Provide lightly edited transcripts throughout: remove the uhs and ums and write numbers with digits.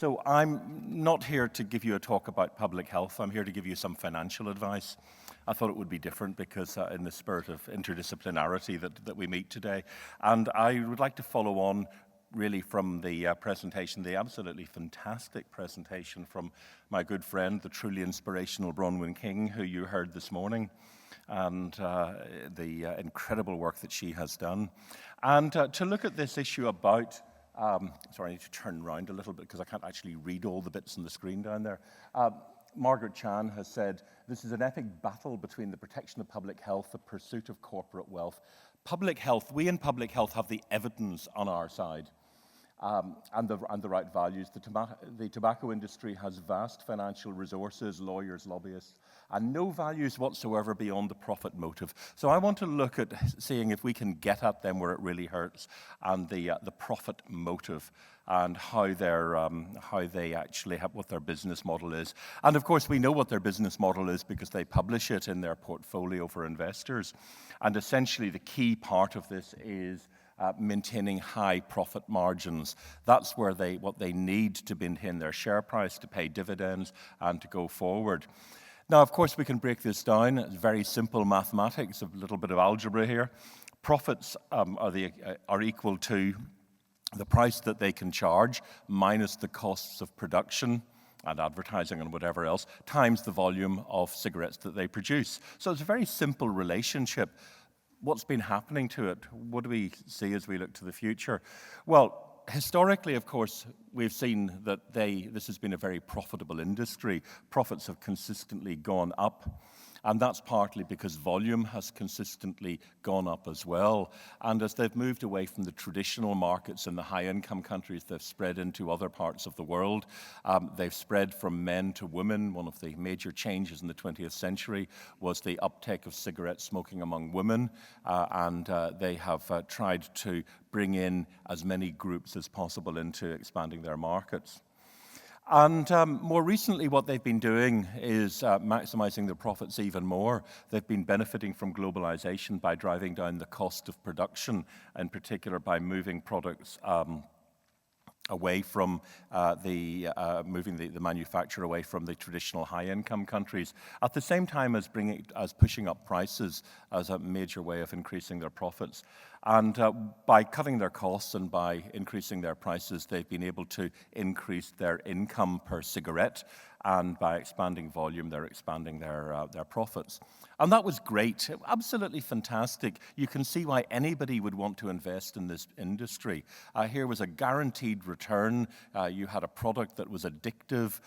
So I'm not here to give you a talk about public health. I'm here to give you some financial advice. I thought it would be different because in the spirit of interdisciplinarity that we meet today. And I would like to follow on really from the presentation, the absolutely fantastic presentation from my good friend, the truly inspirational Bronwyn King, who you heard this morning, and the incredible work that she has done. And to look at this issue about sorry, I need to turn around a little bit because I can't actually read all the bits on the screen down there. Margaret Chan has said, this is an epic battle between the protection of public health, the pursuit of corporate wealth. Public health, we in public health have the evidence on our side and the right values. The tobacco industry has vast financial resources, lawyers, lobbyists, and no values whatsoever beyond the profit motive. So I want to look at seeing if we can get at them where it really hurts, and the profit motive, and how they actually have what their business model is. And of course, we know what their business model is because they publish it in their portfolio for investors. And essentially, the key part of this is maintaining high profit margins. That's where what they need to maintain their share price, to pay dividends, and to go forward. Now, of course, we can break this down. It's very simple mathematics, a little bit of algebra here. Profits are equal to the price that they can charge minus the costs of production and advertising and whatever else, times the volume of cigarettes that they produce. So it's a very simple relationship. What's been happening to it? What do we see as we look to the future? Well, historically, of course, we've seen that this has been a very profitable industry. Profits have consistently gone up, and that's partly because volume has consistently gone up as well. And as they've moved away from the traditional markets in the high-income countries, they've spread into other parts of the world. They've spread from men to women. One of the major changes in the 20th century was the uptake of cigarette smoking among women, and they have tried to bring in as many groups as possible into expanding their markets. And more recently, what they've been doing is maximizing their profits even more. They've been benefiting from globalization by driving down the cost of production, in particular by moving products away from moving the manufacture away from the traditional high-income countries, at the same time as pushing up prices as a major way of increasing their profits. And by cutting their costs and by increasing their prices, they've been able to increase their income per cigarette, and by expanding volume, they're expanding their profits. And that was great, absolutely fantastic. You can see why anybody would want to invest in this industry. Here was a guaranteed return. You had a product that was addictive.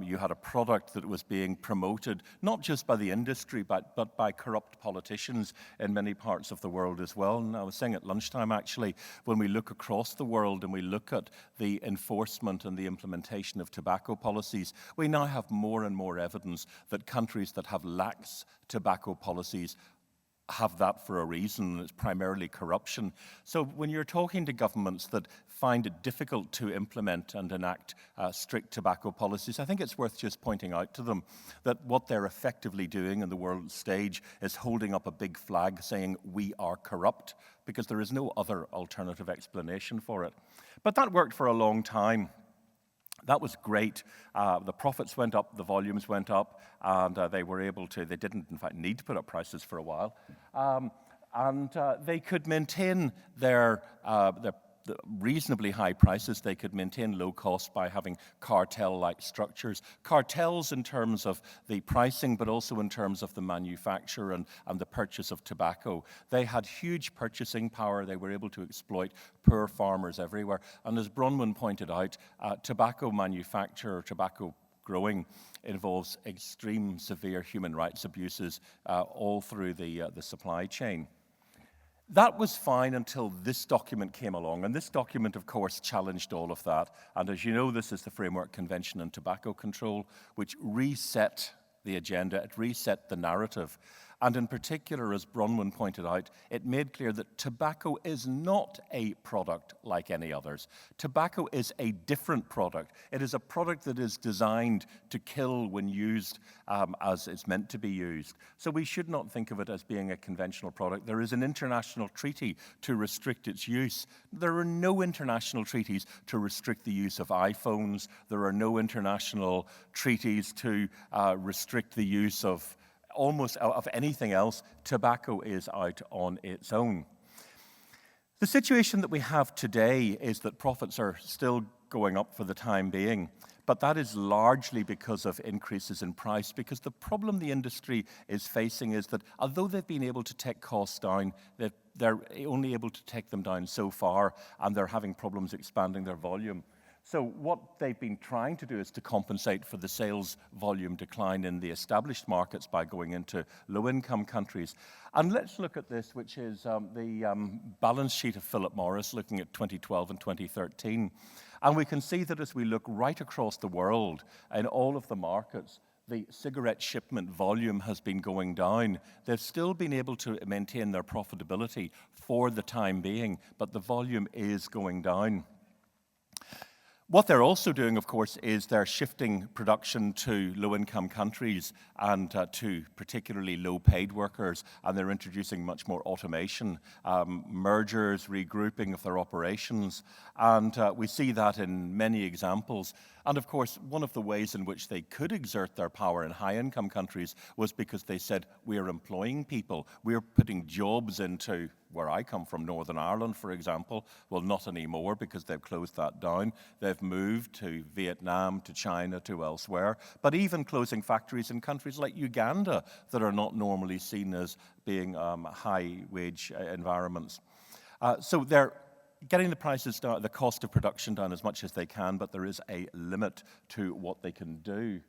You had a product that was being promoted, not just by the industry, but by corrupt politicians in many parts of the world as well. And I was saying at lunchtime, actually, when we look across the world and we look at the enforcement and the implementation of tobacco policies, we now have more and more evidence that countries that have lax tobacco policies have that for a reason. It's primarily corruption. So when you're talking to governments that find it difficult to implement and enact strict tobacco policies, I think it's worth just pointing out to them that what they're effectively doing on the world stage is holding up a big flag saying, we are corrupt, because there is no other alternative explanation for it. But that worked for a long time. That was great. The profits went up, the volumes went up, and they were able to, they didn't, in fact, need to put up prices for a while. And they could maintain their reasonably high prices. They could maintain low costs by having cartel-like structures. Cartels in terms of the pricing, but also in terms of the manufacture and the purchase of tobacco. They had huge purchasing power. They were able to exploit poor farmers everywhere. And as Bronwyn pointed out, tobacco manufacture, tobacco growing involves extreme, severe human rights abuses all through the supply chain. That was fine until this document came along, and this document, of course, challenged all of that. And as you know, this is the Framework Convention on Tobacco Control, which reset the agenda, it reset the narrative. And in particular, as Bronwyn pointed out, it made clear that tobacco is not a product like any others. Tobacco is a different product. It is a product that is designed to kill when used as it's meant to be used. So we should not think of it as being a conventional product. There is an international treaty to restrict its use. There are no international treaties to restrict the use of iPhones. There are no international treaties to restrict the use of almost of anything else. Tobacco is out on its own. The situation that we have today is that profits are still going up for the time being, but that is largely because of increases in price, because the problem the industry is facing is that although they've been able to take costs down, they're only able to take them down so far, and they're having problems expanding their volume. So what they've been trying to do is to compensate for the sales volume decline in the established markets by going into low-income countries. And let's look at this, which is the balance sheet of Philip Morris, looking at 2012 and 2013. And we can see that as we look right across the world, in all of the markets, the cigarette shipment volume has been going down. They've still been able to maintain their profitability for the time being, but the volume is going down. What they're also doing, of course, is they're shifting production to low-income countries and to particularly low-paid workers, and they're introducing much more automation, mergers, regrouping of their operations, and we see that in many examples. And of course, one of the ways in which they could exert their power in high-income countries was because they said, we're employing people, we're putting jobs into where I come from, Northern Ireland, for example. Well, not anymore because they've closed that down. They've moved to Vietnam, to China, to elsewhere. But even closing factories in countries like Uganda that are not normally seen as being high-wage environments. So they're getting the prices down, the cost of production down as much as they can, but there is a limit to what they can do.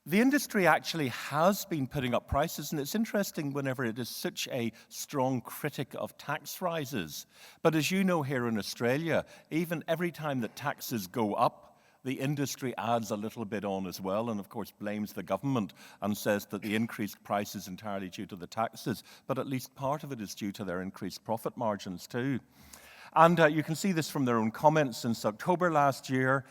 The industry actually has been putting up prices, and it's interesting whenever it is such a strong critic of tax rises. But as you know, here in Australia, even every time that taxes go up, the industry adds a little bit on as well, and of course blames the government and says that the increased price is entirely due to the taxes, but at least part of it is due to their increased profit margins too. And you can see this from their own comments. Since October last year,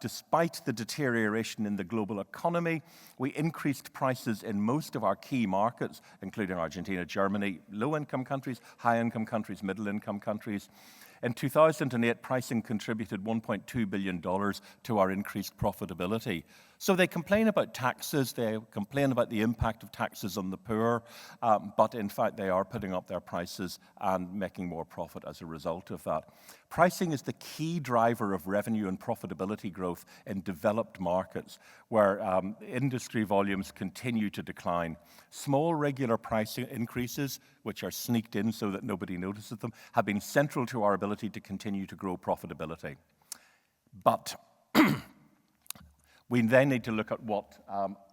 despite the deterioration in the global economy, we increased prices in most of our key markets, including Argentina, Germany, low-income countries, high-income countries, middle-income countries. In 2008, pricing contributed $1.2 billion to our increased profitability. So they complain about taxes, they complain about the impact of taxes on the poor, but in fact they are putting up their prices and making more profit as a result of that. Pricing is the key driver of revenue and profitability growth in developed markets where industry volumes continue to decline. Small regular price increases, which are sneaked in so that nobody notices them, have been central to our ability to continue to grow profitability. But we then need to look at what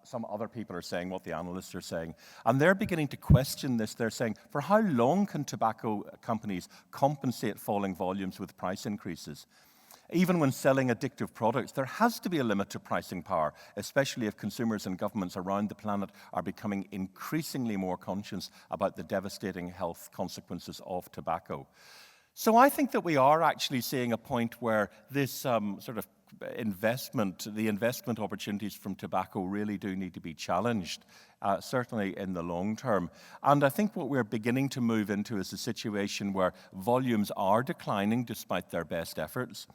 some other people are saying, what the analysts are saying. And they're beginning to question this. They're saying, for how long can tobacco companies compensate falling volumes with price increases? Even when selling addictive products, there has to be a limit to pricing power, especially if consumers and governments around the planet are becoming increasingly more conscious about the devastating health consequences of tobacco. So I think that we are actually seeing a point where this sort of the investment opportunities from tobacco really do need to be challenged, certainly in the long term. And I think what we're beginning to move into is a situation where volumes are declining despite their best efforts.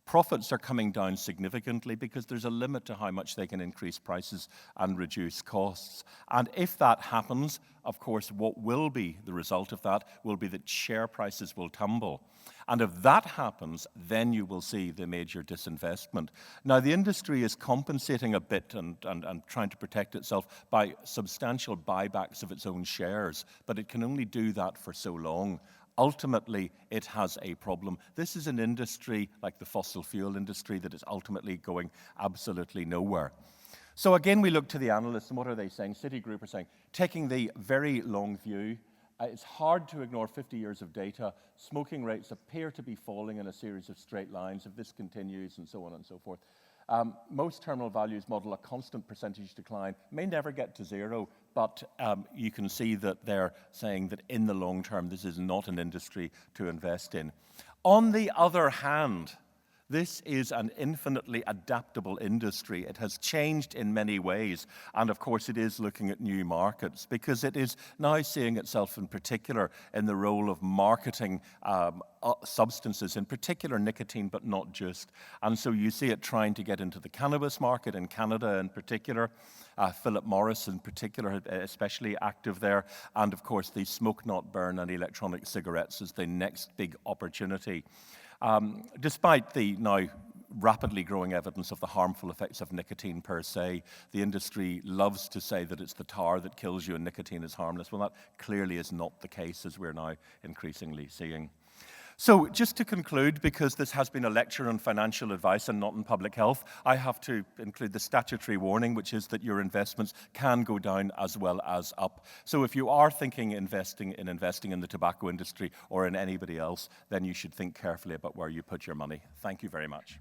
Profits are coming down significantly because there's a limit to how much they can increase prices and reduce costs. And if that happens, of course, what will be the result of that will be that share prices will tumble. And if that happens, then you will see the major disinvestment. Now, the industry is compensating a bit and trying to protect itself by substantial buybacks of its own shares, but it can only do that for so long. Ultimately, it has a problem. This is an industry like the fossil fuel industry that is ultimately going absolutely nowhere. So again, we look to the analysts, and what are they saying? Citigroup are saying, taking the very long view, it's hard to ignore 50 years of data. Smoking rates appear to be falling in a series of straight lines. If this continues, and so on and so forth. Most terminal values model a constant percentage decline, may never get to zero, but you can see that they're saying that in the long term, this is not an industry to invest in. On the other hand, this is an infinitely adaptable industry. It has changed in many ways, and of course it is looking at new markets because it is now seeing itself in particular in the role of marketing substances, in particular nicotine, but not just. And so you see it trying to get into the cannabis market in Canada in particular. Philip Morris in particular, especially active there. And of course the smoke not burn and electronic cigarettes is the next big opportunity. Despite the now rapidly growing evidence of the harmful effects of nicotine per se, the industry loves to say that it's the tar that kills you and nicotine is harmless. Well, that clearly is not the case, as we're now increasingly seeing. So just to conclude, because this has been a lecture on financial advice and not on public health, I have to include the statutory warning, which is that your investments can go down as well as up. So if you are thinking investing in the tobacco industry or in anybody else, then you should think carefully about where you put your money. Thank you very much.